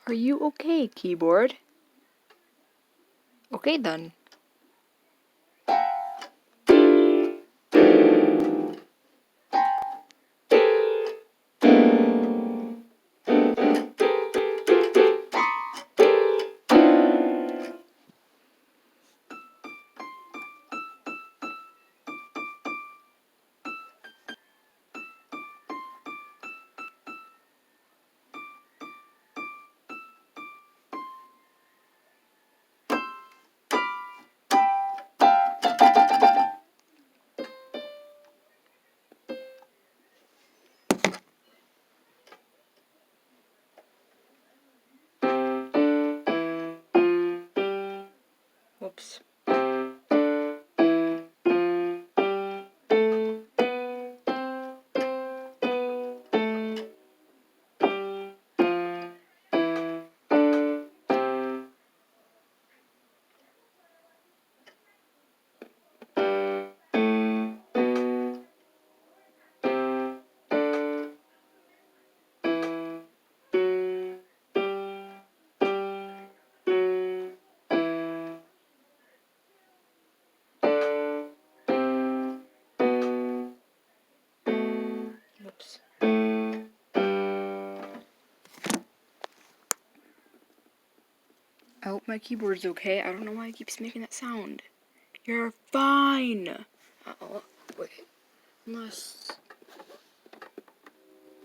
Are you okay, keyboard? Okay then. Whoops. Whoops. I hope my keyboard's okay. I don't know why it keeps making that sound. You're fine! Uh-oh. Wait. Unless...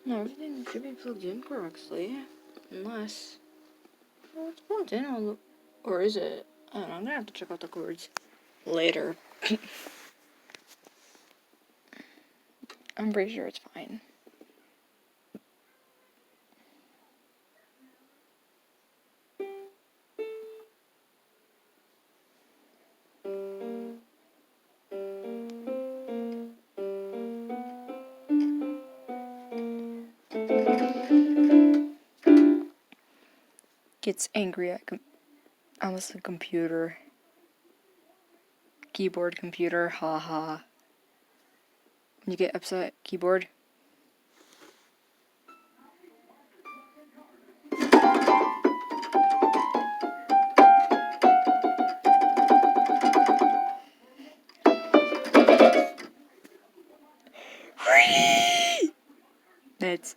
No, everything should be plugged in correctly. Unless... Well, it's plugged in. I'll look... Or is it? I don't know. I'm gonna have to check out the cords later. I'm pretty sure it's fine. Gets angry at almost a computer. Keyboard computer, haha. When you get upset, keyboard. That's